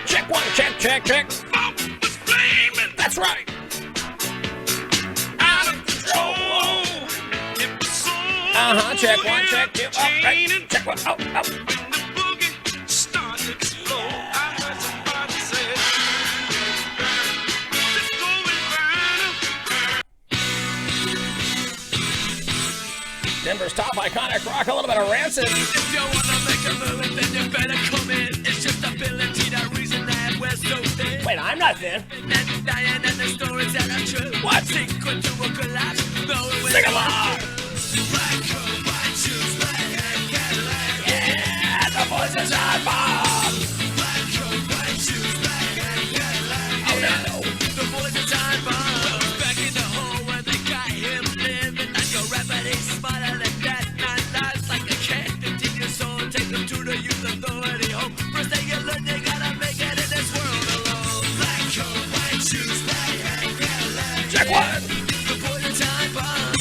Check one, check. That's right. Out of control. Check one, check two. Oh, right. Check one. Oh. Denver's top iconic rock, a little bit of Rancid. If you wanna make a move, then you better come in. It's just ability, the reason that we're so thin. Wait, I'm not thin. And dying and the stories that are true. What? Sequel to a collapse. Sing along! Yeah, the voices are bomb! Oh no. The voices are bomb. Back in the hole where they got him living like a rapper. He's smarter than that. Nine lives like a cat. 15 years old, take him to the youth authority home. First thing you learn, you gotta make it in this world alone. Black coat, white shoes, black hair, Cadillac. Check one! The voices are bomb.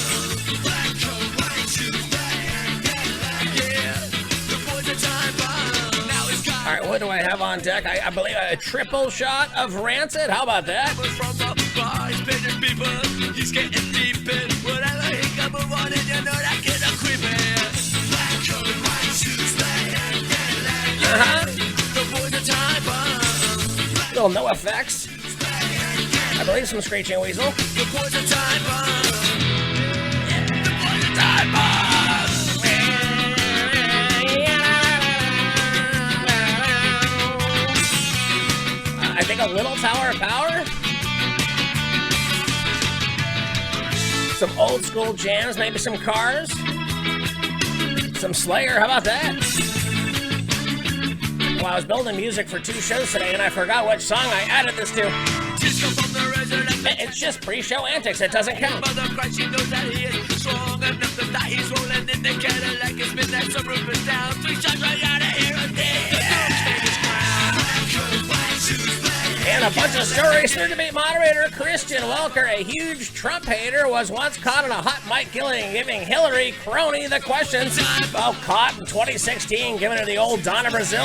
Black coat, white shoes, black hair, Cadillac. Yeah, the voices are bomb. Now he's got. All right, what do I have on deck? I believe a triple shot of Rancid. How about that? From the bar, he's paying people. He's getting deep in whatever he can move on, and you know that kid a creeping. Black coat, white shoes, black hair, Cadillac. The boys are time bomb. Little no effects. I believe some Screeching Weasel. The boys are time bomb. The boys are time bomb. I think a little Tower of Power. Some old school jams, maybe some Cars. Some Slayer, how about that? Well, I was building music for 2 shows today and I forgot which song I added this to. It's just pre-show antics, it doesn't count. Mother Christ, she knows that he is strong enough to die. He's rolling in the Cadillac, it's been that some roof is down. 3 shots right out of here and And a bunch of stories. Third debate moderator Christian Welker, a huge Trump hater, was once caught on a hot mic giving Hillary Crony the questions. Well, caught in 2016, giving her the old Donna Brazil.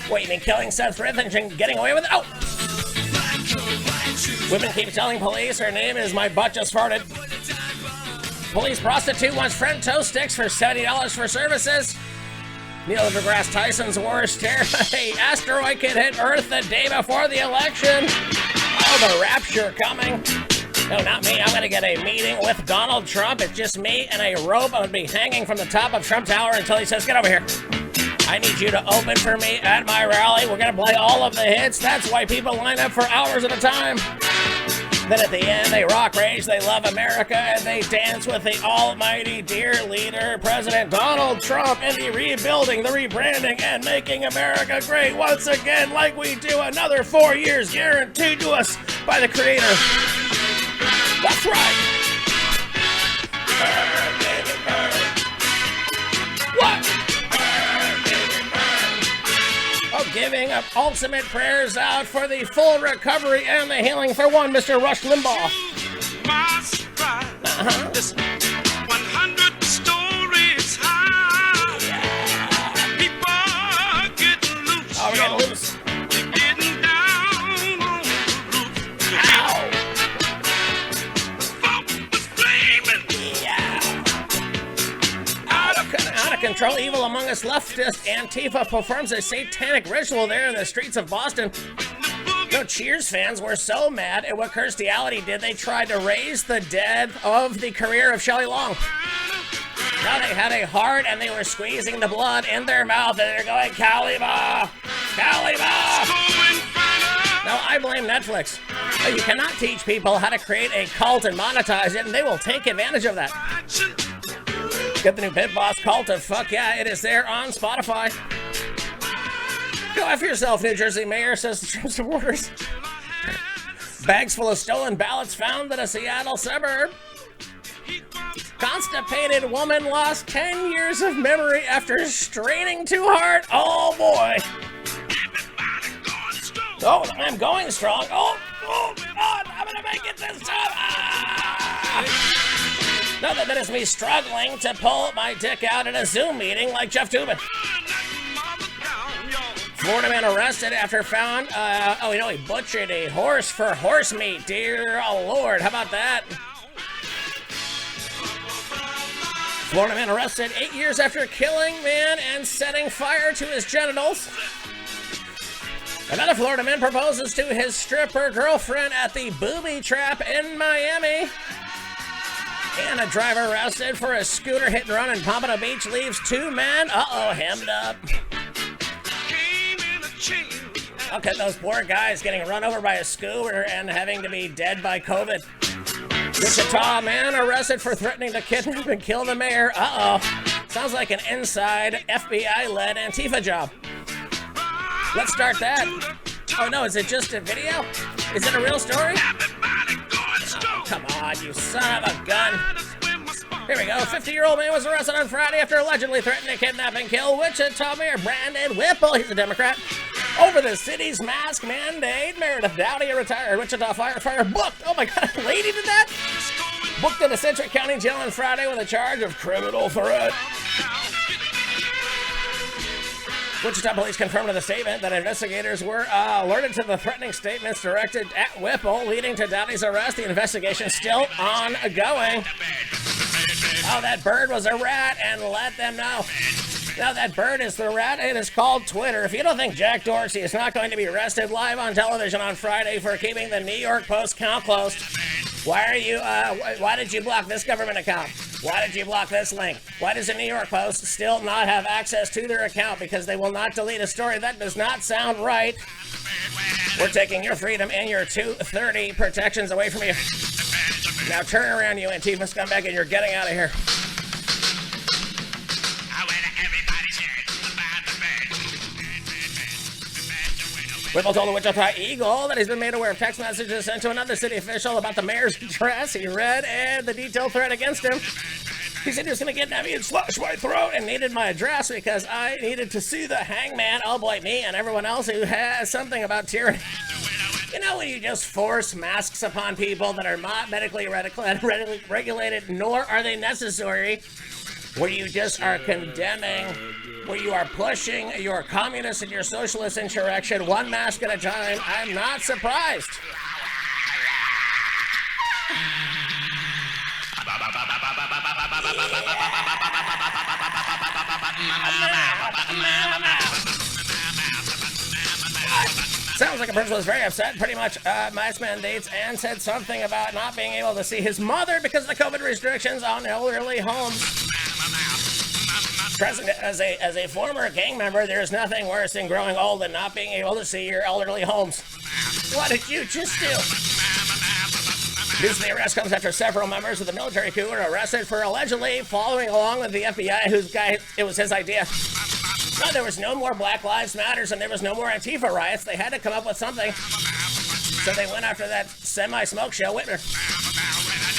Wait, you mean killing Seth Rithing and getting away with it? Oh! Women keep telling police her name is My Butt Just Farted. Police prostitute wants French toast sticks for $70 for services. Neil deGrasse Tyson's worst terror. Hey, asteroid could hit Earth the day before the election. Oh, the rapture coming. No, not me. I'm going to get a meeting with Donald Trump. It's just me and a rope. I'm going to be hanging from the top of Trump Tower until he says, get over here. I need you to open for me at my rally. We're going to play all of the hits. That's why people line up for hours at a time. Then at the end, they rock rage, they love America, and they dance with the almighty dear leader, President Donald Trump, in the rebuilding, the rebranding, and making America great once again, like we do. Another 4 years guaranteed to us by the Creator. That's right. What? Giving up ultimate prayers out for the full recovery and the healing for one Mr. Rush Limbaugh. This 100 stories high. Yeah. People getting loose. Oh, we're getting loose. They're getting down on the roof. Ow. Funk was flaming. Yeah. Out of control, evil among us leftist Antifa performs a satanic ritual there in the streets of Boston. No, Cheers fans were so mad at what Kirstiality did, they tried to raise the dead of the career of Shelley Long. Now they had a heart and they were squeezing the blood in their mouth and they're going, Kalima! Kalima! Now I blame Netflix. You cannot teach people how to create a cult and monetize it, and they will take advantage of that. Get the new Pitboss cult of fuck yeah, it is there on Spotify. Go after yourself, New Jersey mayor, says the Trump supporters. Bags full of stolen ballots found in a Seattle suburb. Constipated woman lost 10 years of memory after straining too hard. Oh boy. Oh, I'm going strong. Oh God, I'm gonna make it this time. No, that is me struggling to pull my dick out in a Zoom meeting like Jeff Toobin. Florida man arrested after found, he butchered a horse for horse meat. Dear Lord, how about that? Florida man arrested 8 years after killing man and setting fire to his genitals. Another Florida man proposes to his stripper girlfriend at the booby trap in Miami. And a driver arrested for a scooter hit and run in Pompano Beach leaves 2 men, hemmed up. Okay, those poor guys getting run over by a scooter and having to be dead by COVID. Wichita man arrested for threatening to kidnap and kill the mayor. Sounds like an inside FBI-led Antifa job. Let's start that. Oh no, is it just a video? Is it a real story? Oh, come on, you son of a gun. Here we go. 50-year-old man was arrested on Friday after allegedly threatening to kidnap and kill Wichita Mayor Brandon Whipple, he's a Democrat, over the city's mask mandate. Meredith Dowdy, a retired Wichita firefighter, booked. Oh my God, a lady did that? Booked in a Central County jail on Friday with a charge of criminal threat. Wichita police confirmed in the statement that investigators were alerted to the threatening statements directed at Whipple, leading to Dowdy's arrest. The investigation is still ongoing. Oh, that bird was a rat, and let them know. Now, that bird is the rat. It is called Twitter. If you don't think Jack Dorsey is not going to be arrested live on television on Friday for keeping the New York Post account closed, why did you block this government account? Why did you block this link? Why does the New York Post still not have access to their account? Because they will not delete a story. That does not sound right. We're taking your freedom and your 230 protections away from you. Now turn around, you Antifa scumbag, and you're getting out of here. Whipple told the Wichita Eagle that he's been made aware of text messages sent to another city official about the mayor's address. He read and the detailed threat against him. He said he was going to kidnap me and slash my throat and needed my address because I needed to sue the hangman. Oh boy, me and everyone else who has something about tyranny. You know, when you just force masks upon people that are not medically regulated, nor are they necessary, where you just are condemning, where you are pushing your communist and your socialist insurrection one mask at a time, I'm not surprised. Sounds like a person was very upset, pretty much mask mandates, and said something about not being able to see his mother because of the COVID restrictions on elderly homes. President, as a former gang member, there's nothing worse than growing old and not being able to see your elderly homes. What did you just do? News of the arrest comes after several members of the military coup were arrested for allegedly following along with the FBI, it was his idea. No, there was no more Black Lives Matters and there was no more Antifa riots. They had to come up with something. So they went after that semi-smoke show, Whitmer.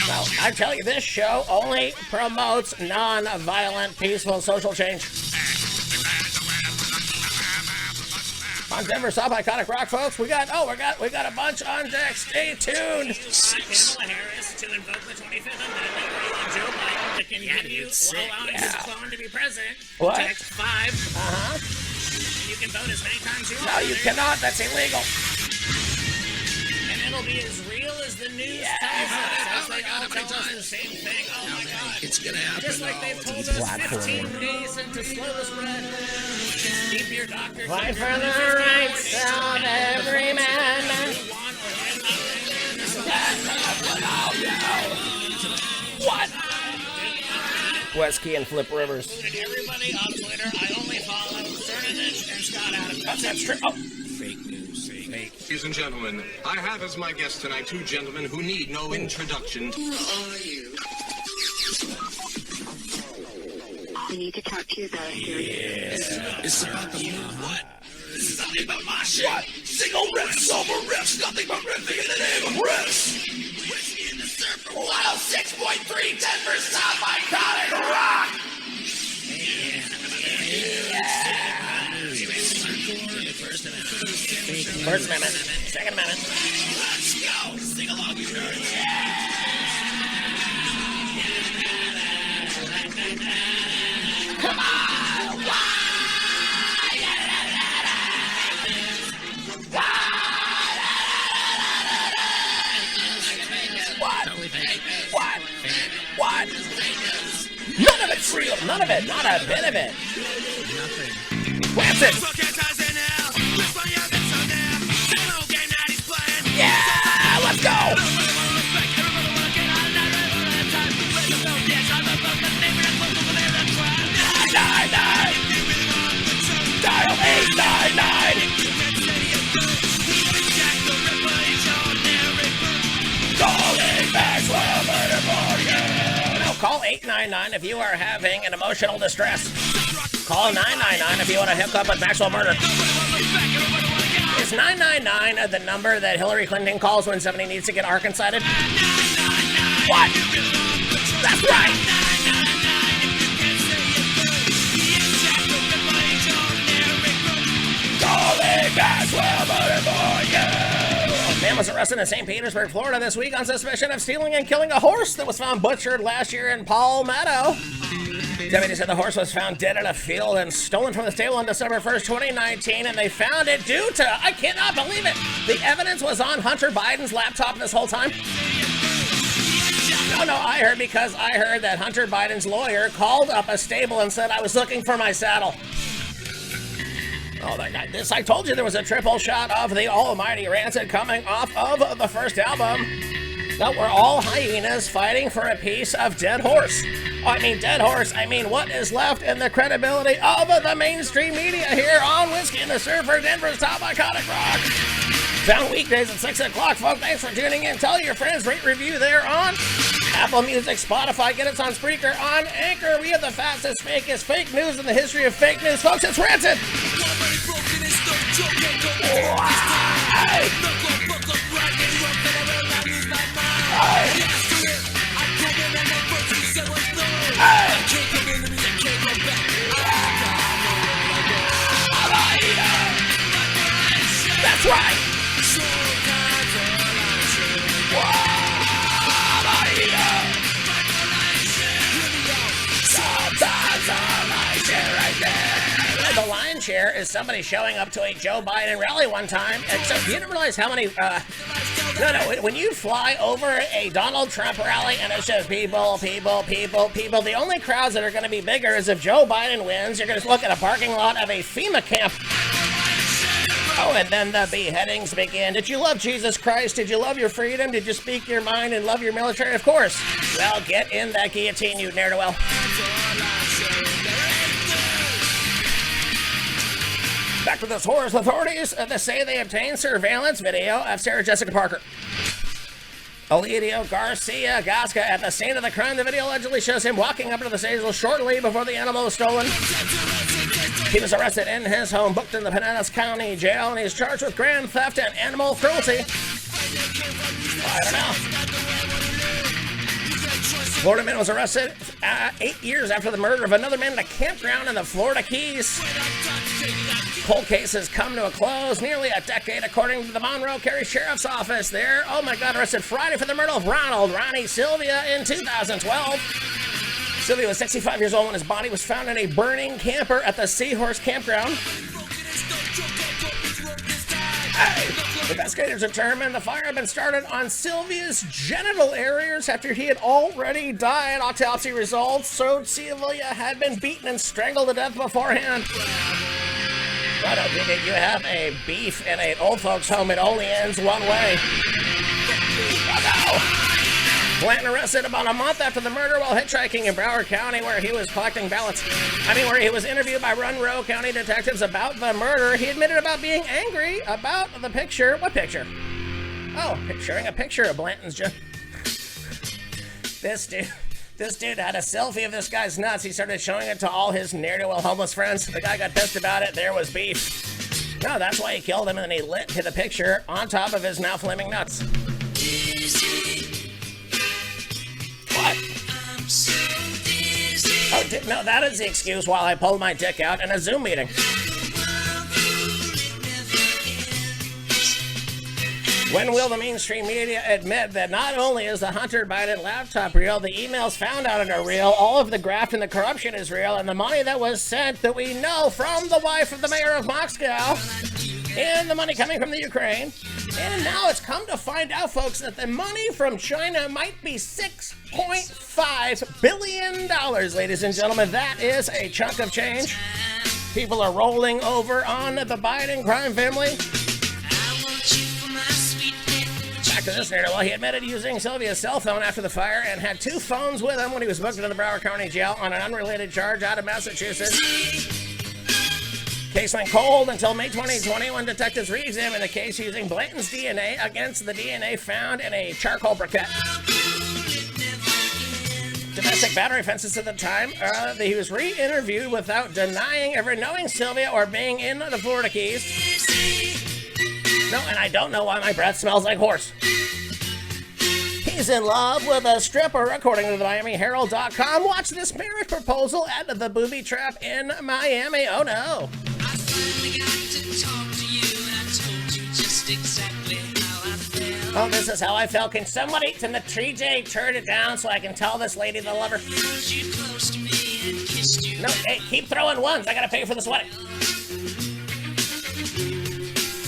Well, I tell you, this show only promotes non-violent, peaceful social change. On Denver's Top Iconic Rock, folks, we got a bunch on deck. Stay tuned. Kamala Harris to invoke the 25th Amendment on Joe Biden to continue allowing his clone to be president. What? Text 5. You can vote as many times you want. No, you cannot. That's illegal. And it'll be as real as the news tells us. They all tell us the same thing. Oh my God. It's gonna happen. Just like they've told us 15 days to slow the spread. Keep your doctor. Fight for the rights of every man. What? Westkey and Flip Rivers. Everybody on Twitter, I only follow Cernovich and Scott Adams. That's true. Oh. Fake news. Fake. Ladies and gentlemen, I have as my guests tonight two gentlemen who need no introduction. Who are you? We need to talk to you about a serious issue. It's about the what? This is nothing but my shit. What? Single riffs over riffs, nothing but riffing in the name of riffs. Whiskey in the circle. 106.3 Denver's Top Iconic Rock. First Amendment. Second Amendment. Let's go. Sing along, you nerds. Come on. Why? real. None of it. Not a bit of it. Nothing. Rancid. Yeah, let's go. Dial 899. Calling Maxwell Murder for you. No, call 899 if you are having an emotional distress. Call 999 if you want to hook up with Maxwell Murder. Is 999 the number that Hillary Clinton calls when somebody needs to get arkancided? What? That's right. Calling Maxwell Murder for you. A man was arrested in St. Petersburg, Florida this week on suspicion of stealing and killing a horse that was found butchered last year in Palmetto. Deputies said the horse was found dead in a field and stolen from the stable on December 1st, 2019, and they found it due to, I cannot believe it, the evidence was on Hunter Biden's laptop this whole time. No, I heard because I heard that Hunter Biden's lawyer called up a stable and said I was looking for my saddle. Oh, that guy, this, I told you there was a triple shot of the almighty Rancid coming off of the first album. That we're all hyenas fighting for a piece of dead horse. I mean, dead horse, I mean, what is left in the credibility of the mainstream media here on Whiskey and the Surfer, Denver's top iconic rock. Found weekdays at 6 o'clock, folks. Thanks for tuning in. Tell your friends, rate, review there on Apple Music, Spotify, get us on Spreaker, on Anchor. We have the fastest, fakest fake news in the history of fake news, folks. It's Rancid. That's right. The lion's share is somebody showing up to a Joe Biden rally one time, and so you didn't realize how many, when you fly over a Donald Trump rally and it's just people, the only crowds that are going to be bigger is if Joe Biden wins, you're going to look at a parking lot of a FEMA camp. Oh, and then the beheadings begin. Did you love Jesus Christ? Did you love your freedom? Did you speak your mind and love your military? Of course. Well, get in that guillotine, you ne'er-do-well. Back to this horse. Authorities say they obtained surveillance video of Sarah Jessica Parker. Elidio Garcia Gasca at the scene of the crime. The video allegedly shows him walking up to the stable shortly before the animal was stolen. He was arrested in his home, booked in the Pinellas County Jail, and he's charged with grand theft and animal cruelty. I don't know. Florida man was arrested 8 years after the murder of another man at a campground in the Florida Keys. Cold case has come to a close nearly a decade, according to the Monroe County Sheriff's Office there. Oh my God, arrested Friday for the murder of Ronnie Sylvia in 2012. Sylvia was 65 years old when his body was found in a burning camper at the Seahorse Campground. Investigators determined the fire had been started on Sylvia's genital areas after he had already died. Autopsy results showed Sylvia had been beaten and strangled to death beforehand. I don't think that you have a beef in an old folks' home. It only ends one way. Oh no! Blanton arrested about a month after the murder while hitchhiking in Broward County, where he was collecting ballots. Where he was interviewed by Monroe County detectives about the murder. He admitted about being angry about the picture. What picture? Oh, showing a picture of Blanton's This dude had a selfie of this guy's nuts. He started showing it to all his ne'er-do-well homeless friends. The guy got pissed about it. There was beef. No, that's why he killed him, and then he lit to the picture on top of his now flaming nuts. What? Oh, no, that is the excuse while I pulled my dick out in a Zoom meeting. When will the mainstream media admit that not only is the Hunter Biden laptop real, the emails found out are real, all of the graft and the corruption is real, and the money that was sent that we know from the wife of the mayor of Moscow and the money coming from the Ukraine. And now it's come to find out, folks, that the money from China might be $6.5 billion, ladies and gentlemen. That is a chunk of change. People are rolling over on the Biden crime family. Back to this narrative. Well, he admitted using Sylvia's cell phone after the fire and had 2 phones with him when he was booked into the Broward County Jail on an unrelated charge out of Massachusetts. Case went cold until May 2020 when detectives re-examined the case using Blanton's DNA against the DNA found in a charcoal briquette. Domestic battery offenses at the time. He was re-interviewed without denying ever knowing Sylvia or being in the Florida Keys. No, and I don't know why my breath smells like horse. He's in love with a stripper, according to the MiamiHerald.com. Watch this marriage proposal at the booby trap in Miami. Oh no. I finally got to talk to you, and I told you just exactly how I felt. Oh, this is how I felt. Can somebody turn the 3J turn it down so I can tell this lady the lover? Held you close to me and kissed you. No, hey, keep throwing ones. I gotta pay for this wedding.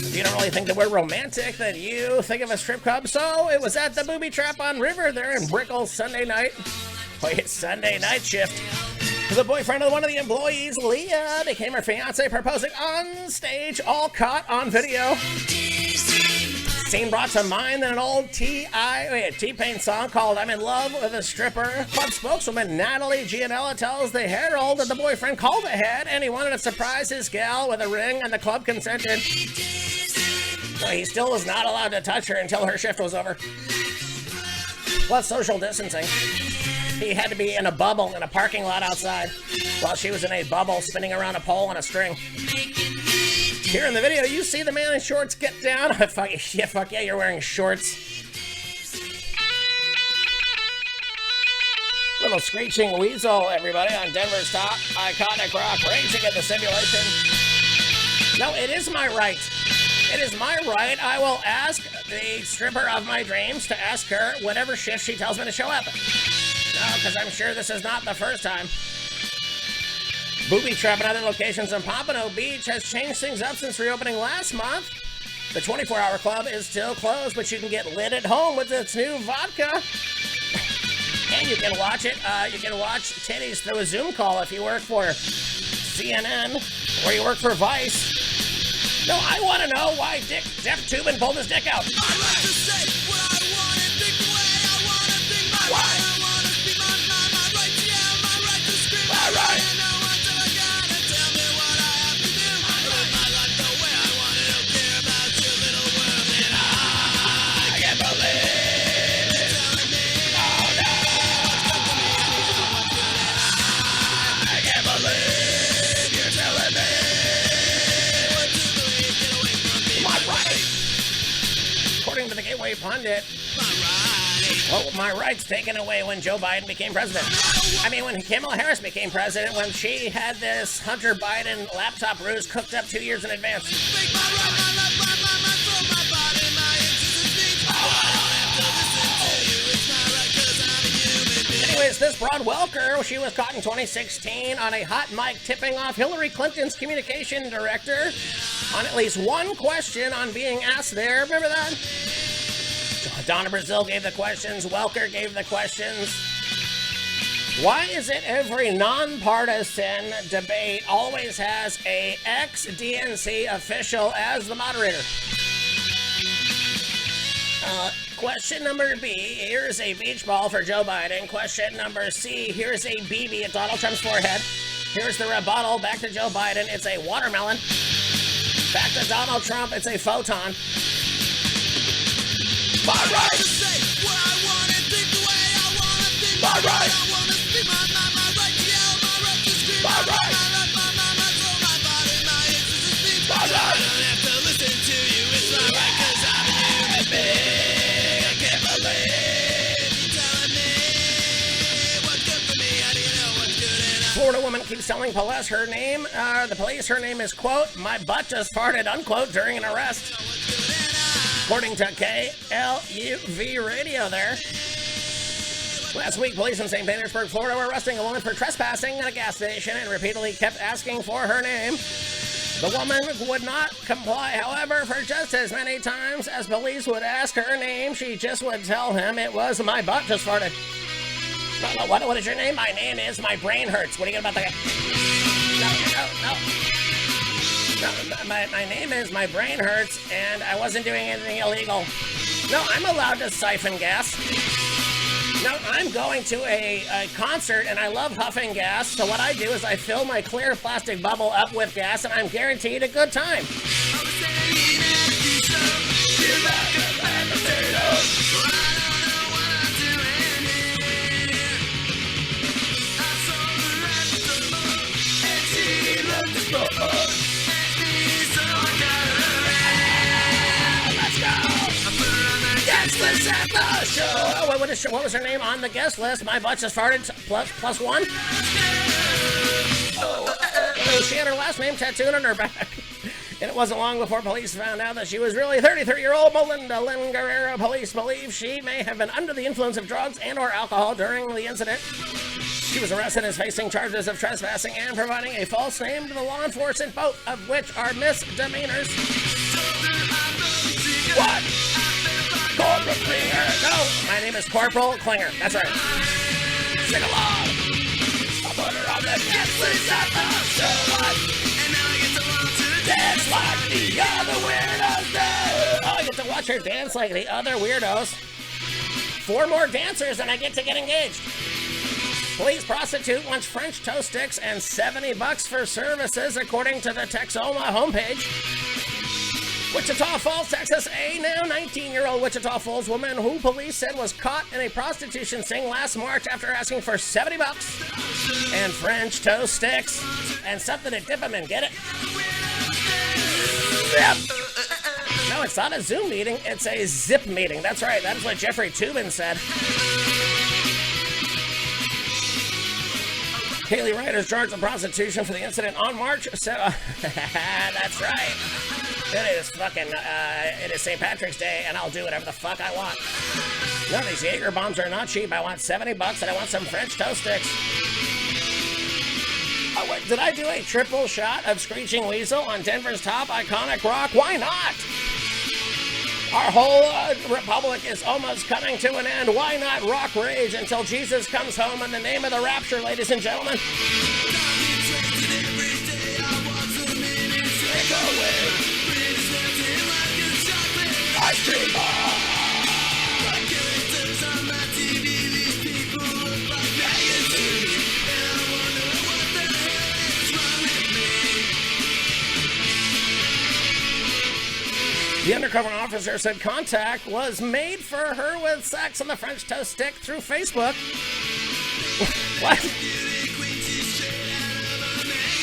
If you don't really think that we're romantic, then you think of a strip club. So it was at the booby trap on River there in Brickell Sunday night. Wait, Sunday night shift. The boyfriend of one of the employees, Leah, became her fiance, proposing on stage, all caught on video. Scene brought to mind an old T-Pain song called I'm in Love with a Stripper. Club spokeswoman Natalie Gianella tells the Herald that the boyfriend called ahead and he wanted to surprise his gal with a ring, and the club consented. So he still was not allowed to touch her until her shift was over. Plus social distancing. He had to be in a bubble in a parking lot outside while she was in a bubble spinning around a pole on a string. Here in the video, you see the man in shorts get down. Fuck yeah, you're wearing shorts. Little screeching weasel, everybody, on Denver's top iconic rock, raging at the simulation. No, it is my right. It is my right. I will ask the stripper of my dreams to ask her whatever shift she tells me to show up. No, because I'm sure this is not the first time. Booby trap and other locations in Pompano Beach has changed things up since reopening last month. The 24-hour club is still closed, but you can get lit at home with its new vodka. And you can watch it. You can watch titties through a Zoom call if you work for CNN or you work for Vice. No, I want to know why Jeff Tubin pulled his dick out. I like to say what I want and think the way I want to think my Why? right. I want to speak my mind, my right to yell, my right to scream. My right. And no one till I gotta tell me what I have to do. I live my life the way I want it. Don't care about your little world. And I can't believe it. telling me Oh no! I can't believe you're telling me. what to believe. Get away from me. My right. According to the Gateway Pundit, My right. well, my rights taken away when Joe Biden became president. I mean, when Kamala Harris became president, when she had this Hunter Biden laptop ruse cooked up 2 years in advance. Make my right, my left, my soul, my body, my interests and needs. I don't have to listen to you. It's my right 'cause I'm a human being. Anyways, this Broad Welker, she was caught in 2016 on a hot mic tipping off Hillary Clinton's communication director on at least one question on being asked there. Remember that? Donna Brazil gave the questions. Welker gave the questions. Why is it every nonpartisan debate always has a ex-DNC official as the moderator? Question number B, here's a beach ball for Joe Biden. Question number C, here's a BB at Donald Trump's forehead. Here's the rebuttal, back to Joe Biden, it's a watermelon. Back to Donald Trump, it's a photon. My right! To say what I want and think the way I want to think. My right! I want to speak my mind, my right to yell, my right to scream. My right! My left, my soul, my body, my interests and needs. My right! I don't have to listen to you. It's my right 'cause I'm a human being. I can't believe you're telling me what's good for me. How do you know what's good and Florida woman keeps telling police her name, her name is, quote, my butt just farted, unquote, during an arrest. According to KLUV radio there. Last week, police in St. Petersburg, Florida were arresting a woman for trespassing at a gas station and repeatedly kept asking for her name. The woman would not comply, however, for just as many times as police would ask her name, she just would tell him it was my butt just farted. No, what is your name? My name is my brain hurts. What do you get about that? No, my name is my brain hurts, and I wasn't doing anything illegal. No, I'm allowed to siphon gas. No, I'm going to a concert, and I love huffing gas, so what I do is I fill my clear plastic bubble up with gas, and I'm guaranteed a good time. Oh, what was her name on the guest list? My butt just farted plus one. She had her last name tattooed on her back. And it wasn't long before police found out that she was really 33-year-old Melinda Lynn Guerrero. Police believe she may have been under the influence of drugs and or alcohol during the incident. She was arrested as facing charges of trespassing and providing a false name to the law enforcement, both of which are misdemeanors. What? Corporal Klinger. No, my name is Corporal Klinger. That's right. Sing along. I'll put her on the guest list at the show. What? And now I get to watch her dance like the other weirdos do. Oh, I get to watch her dance like the other weirdos. 4 more dancers and I get to get engaged. Police prostitute wants French toast sticks and $70 for services, according to the Texoma homepage. Wichita Falls, Texas, a now 19-year-old Wichita Falls woman who police said was caught in a prostitution sting last March after asking for $70 and French toast sticks and something to dip them in. Get it? Yep. No, it's not a Zoom meeting. It's a Zip meeting. That's right. That's what Jeffrey Toobin said. Kaylee Wright is charged with prostitution for the incident on March. That's right. It is St. Patrick's Day, and I'll do whatever the fuck I want. No, these Jaeger bombs are not cheap. I want $70, and I want some French toast sticks. Oh, wait, did I do a triple shot of Screeching Weasel on Denver's top iconic rock? Why not? Our whole republic is almost coming to an end. Why not rock rage until Jesus comes home in the name of the rapture, ladies and gentlemen? Take away. Ice cream bar. The undercover officer said contact was made for her with sex on the French toast stick through Facebook. What?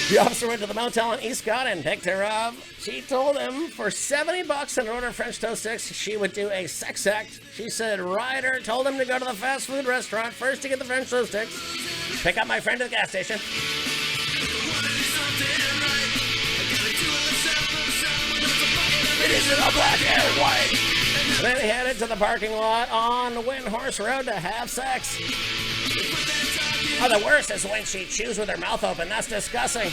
The officer went to the motel in East Scott and picked her up. She told him for $70 in order French toast sticks, she would do a sex act. She said Ryder told him to go to the fast food restaurant first to get the French toast sticks, pick up my friend at the gas station. It isn't a black and white. Then he headed to the parking lot on Windhorse Road to have sex. Oh, the worst is when she chews with her mouth open. That's disgusting.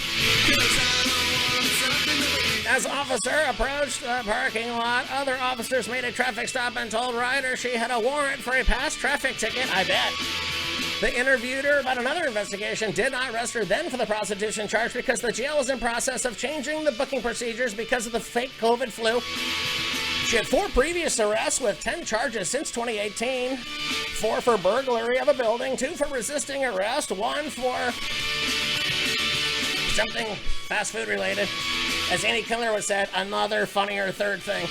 As the officer approached the parking lot, other officers made a traffic stop and told Ryder she had a warrant for a past traffic ticket. I bet. They interviewed her about another investigation, did not arrest her then for the prostitution charge because the jail was in process of changing the booking procedures because of the fake COVID flu. She had 4 previous arrests with 10 charges since 2018. 4 for burglary of a building, 2 for resisting arrest, 1 for something fast food related. As Annie Killer would said, another funnier third thing.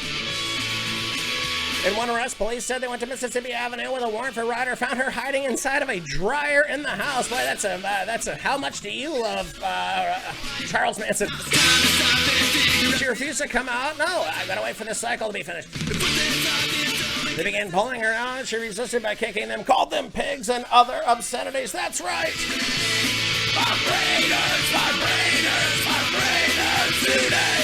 In one arrest, police said they went to Mississippi Avenue with a warrant for Ryder, found her hiding inside of a dryer in the house. Boy, that's a how much do you love Charles Manson? She refused to come out. No, I gotta wait for this cycle to be finished. They began pulling her out. She resisted by kicking them, called them pigs and other obscenities. That's right. Vibrators, vibrators, vibrators today.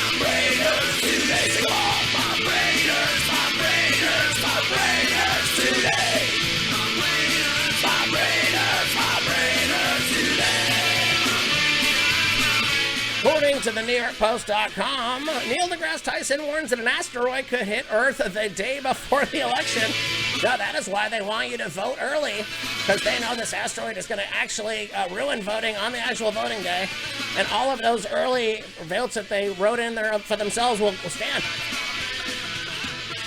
Vibrators today. Sing along. Vibrators, vibrators, vibrators today. Vibrators, vibrators today. According to the NewYorkPost.com, Neil deGrasse Tyson warns that an asteroid could hit Earth the day before the election. Now, that is why they want you to vote early, because they know this asteroid is going to actually ruin voting on the actual voting day, and all of those early votes that they wrote in there for themselves will stand.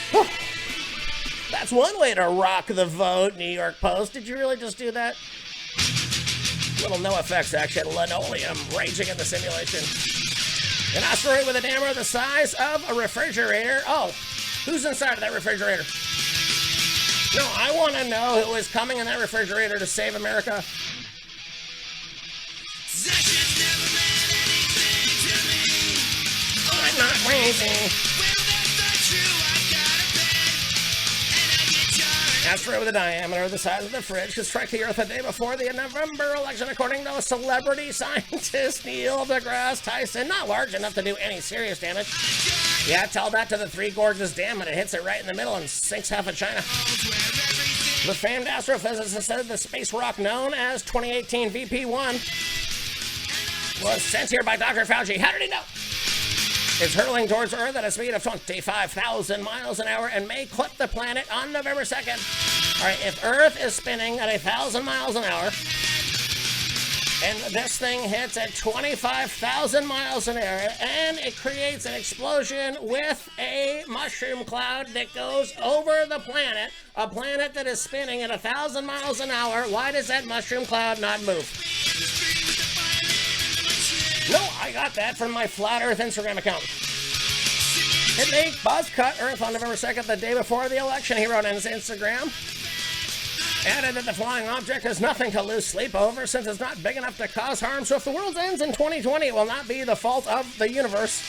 Whew. That's one way to rock the vote, New York Post. Did you really just do that? Little no effects action, linoleum raging in the simulation. An asteroid with a diameter the size of a refrigerator. Oh, who's inside of that refrigerator? No, I want to know who is coming in that refrigerator to save America. I'm not crazy. Asteroid with a diameter the size of the fridge could strike the Earth the day before the November election, according to a celebrity scientist, Neil deGrasse Tyson. Not large enough to do any serious damage. Yeah, tell that to the Three Gorges Dam, and it hits it right in the middle and sinks half of China. The famed astrophysicist said the space rock known as 2018 VP1 was sent here by Dr. Fauci. How did he know? It's hurtling towards Earth at a speed of 25,000 miles an hour and may clip the planet on November 2nd. All right, if Earth is spinning at 1,000 miles an hour and this thing hits at 25,000 miles an hour and it creates an explosion with a mushroom cloud that goes over the planet, a planet that is spinning at 1,000 miles an hour, why does that mushroom cloud not move? No, I got that from my Flat Earth Instagram account. It may buzz cut Earth on November 2nd, the day before the election, he wrote on his Instagram. Added that the flying object has nothing to lose sleep over since it's not big enough to cause harm, so if the world ends in 2020, it will not be the fault of the universe.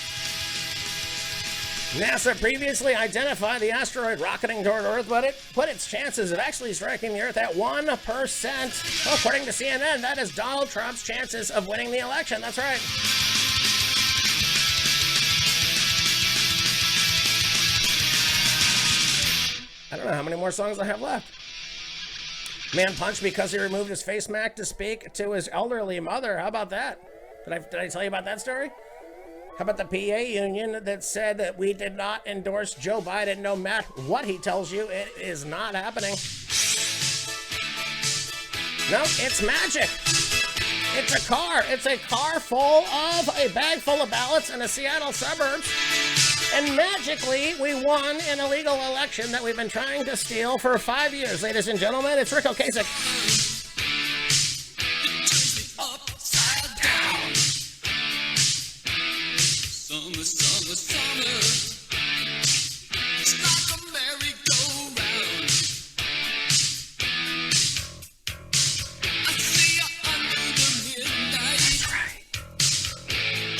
NASA previously identified the asteroid rocketing toward Earth, but it put its chances of actually striking the Earth at 1%. Well, according to CNN, that is Donald Trump's chances of winning the election. That's right. I don't know how many more songs I have left. Man punched because he removed his face mask to speak to his elderly mother. How about that? Did I tell you about that story? How about the PA union that said that we did not endorse Joe Biden no matter what he tells you? It is not happening. No, it's magic. It's a car. It's a car full of a bag full of ballots in the Seattle suburbs. And magically, we won an illegal election that we've been trying to steal for 5 years. Ladies and gentlemen, it's Rick Ocasek. Summer, summer, summer. It's like a merry-go-round. I see you under the midnight. That's right.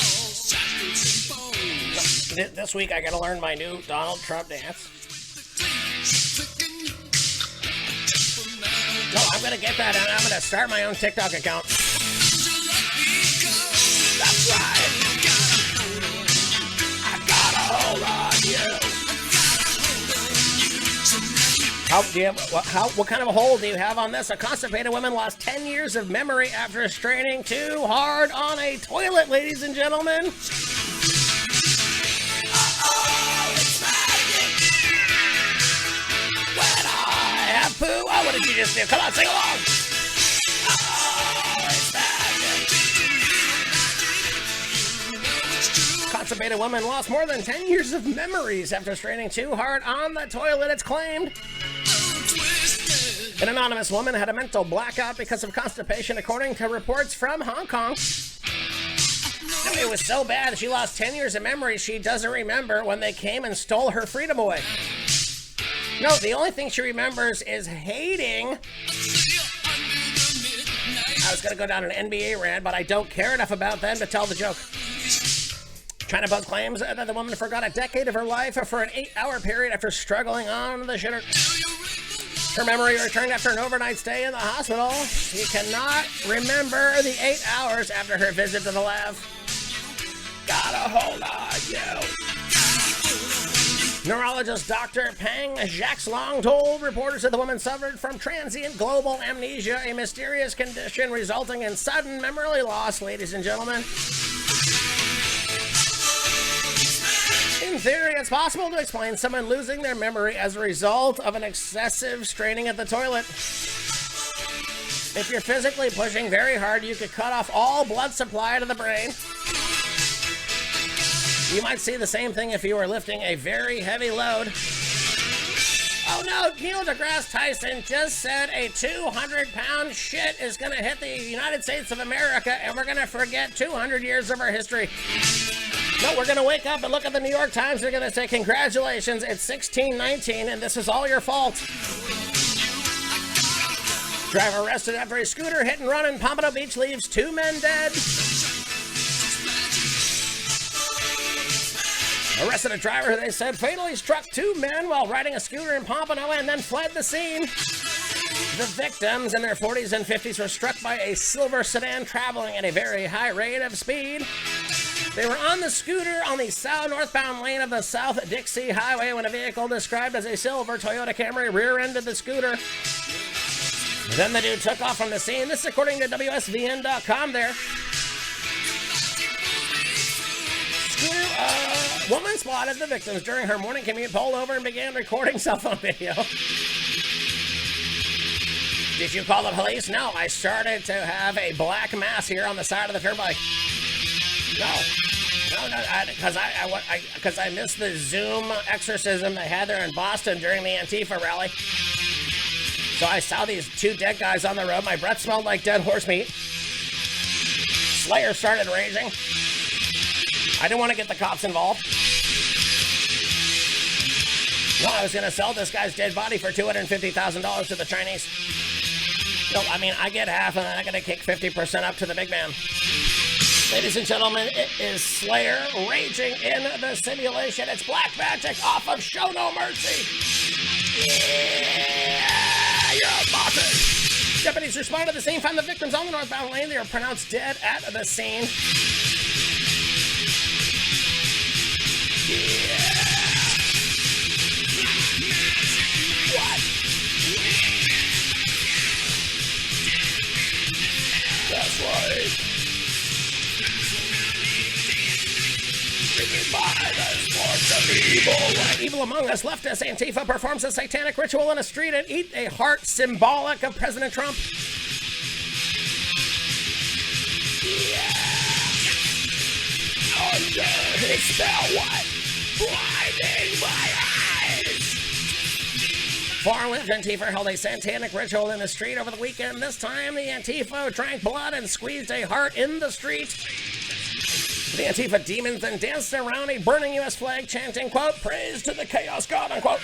All shackles and bones. This week, I gotta learn my new Donald Trump dance. No, I'm gonna get that, and I'm gonna start my own TikTok account. That's right. Hold on you. What kind of a hold do you have on this? A constipated woman lost 10 years of memory after straining too hard on a toilet, ladies and gentlemen. It's magic. When I have poo, oh, what did you just do? Come on, sing along. It's magic. Constipated woman lost more than 10 years of memories after straining too hard on the toilet, it's claimed. An anonymous woman had a mental blackout because of constipation, according to reports from Hong Kong. It was so bad that she lost 10 years of memory she doesn't remember when they came and stole her freedom away. No, the only thing she remembers is hating. I was going to go down an NBA rant, but I don't care enough about them to tell the joke. China Post claims that the woman forgot a decade of her life for an 8-hour period after struggling on the shitter. Her memory returned after an overnight stay in the hospital. She cannot remember the 8 hours after her visit to the lab. Gotta hold on, you. Neurologist Dr. Pang Jaxlong told reporters that the woman suffered from transient global amnesia, a mysterious condition resulting in sudden memory loss, ladies and gentlemen. In theory, it's possible to explain someone losing their memory as a result of an excessive straining at the toilet. If you're physically pushing very hard, you could cut off all blood supply to the brain. You might see the same thing if you were lifting a very heavy load. Oh no, Neil deGrasse Tyson just said a 200-pound shit is gonna hit the United States of America and we're gonna forget 200 years of our history. No, we're gonna wake up and look at the New York Times, they're gonna say, congratulations, it's 1619 and this is all your fault. Driver arrested after a scooter hit and run in Pompano Beach leaves 2 men dead. Arrested a driver who they said fatally struck 2 men while riding a scooter in Pompano and then fled the scene. The victims in their 40s and 50s were struck by a silver sedan traveling at a very high rate of speed. They were on the scooter on the south northbound lane of the South Dixie Highway when a vehicle described as a silver Toyota Camry rear-ended the scooter. Then the dude took off from the scene. This is according to WSVN.com there. Woman spotted the victims during her morning commute, pulled over and began recording cell phone video. Did you call the police? No, I started to have a black mass here on the side of the turnpike. No, because I missed the Zoom exorcism they had there in Boston during the Antifa rally. So I saw these 2 dead guys on the road. My breath smelled like dead horse meat. Slayer started raging. I didn't want to get the cops involved. No, I was going to sell this guy's dead body for $250,000 to the Chinese. No, I mean, I get half and then I got to kick 50% up to the big man. Ladies and gentlemen, it is Slayer raging in the simulation. It's Black Magic off of Show No Mercy. Yeah, you're a boss. Deputies responded to the scene, found the victims on the northbound lane. They were pronounced dead at the scene. Yeah. What? That's right. Driven by the sports of evil. Evil Among Us leftist Antifa performs a satanic ritual in a street and eat a heart symbolic of President Trump. Yeah. Under his spell, what? Blinding my eyes! Far-left Antifa held a satanic ritual in the street over the weekend. This time, the Antifa drank blood and squeezed a heart in the street. The Antifa demons then danced around a burning U.S. flag, chanting, quote, praise to the chaos god, unquote.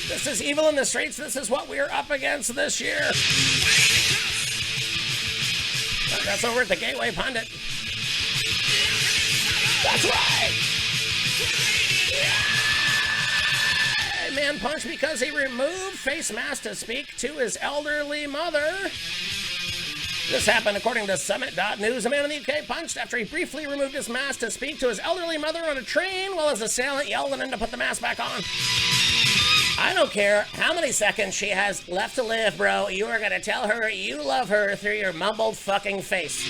This is evil in the streets. This is what we're up against this year. That's over at the Gateway Pundit. That's right. A man punched because he removed face mask to speak to his elderly mother. This happened according to Summit.News. A man in the UK punched after he briefly removed his mask to speak to his elderly mother on a train while his assailant yelled at him to put the mask back on. I don't care how many seconds she has left to live, bro. You are going to tell her you love her through your mumbled fucking face.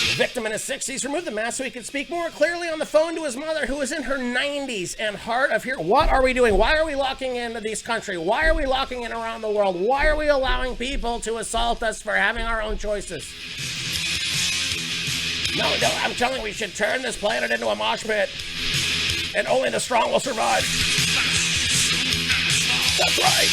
The victim in his 60s removed the mask so he could speak more clearly on the phone to his mother, who was in her 90s and hard of hearing. What are we doing? Why are we locking into this country? Why are we locking in around the world? Why are we allowing people to assault us for having our own choices? No, I'm telling you, we should turn this planet into a mosh pit. And only the strong will survive. That's right.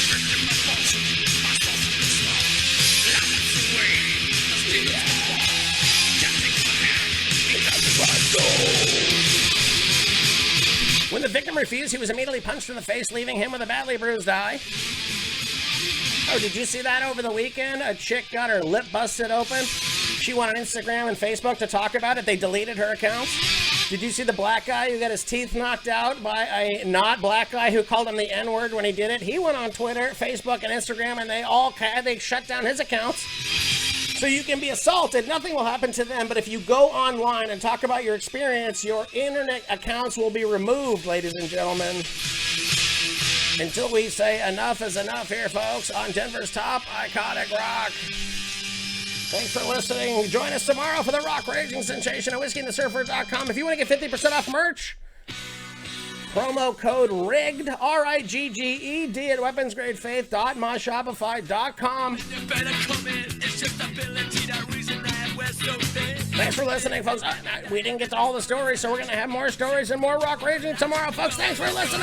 When the victim refused, he was immediately punched in the face, leaving him with a badly bruised eye. Oh, did you see that over the weekend? A chick got her lip busted open. She went on Instagram and Facebook to talk about it. They deleted her accounts. Did you see the black guy who got his teeth knocked out by a not black guy who called him the N-word when he did it? He went on Twitter, Facebook, and Instagram, and they shut down his accounts. So you can be assaulted. Nothing will happen to them. But if you go online and talk about your experience, your internet accounts will be removed, ladies and gentlemen. Until we say enough is enough here, folks, on Denver's top iconic rock. Thanks for listening. Join us tomorrow for the rock raging sensation at whiskeyandthesurfer.com. If you want to get 50% off merch, promo code RIGGED, RIGGED at weaponsgradefaith.myshopify.com. Thanks for listening, folks. We didn't get to all the stories, so we're going to have more stories and more rock raging tomorrow, folks. Thanks for listening.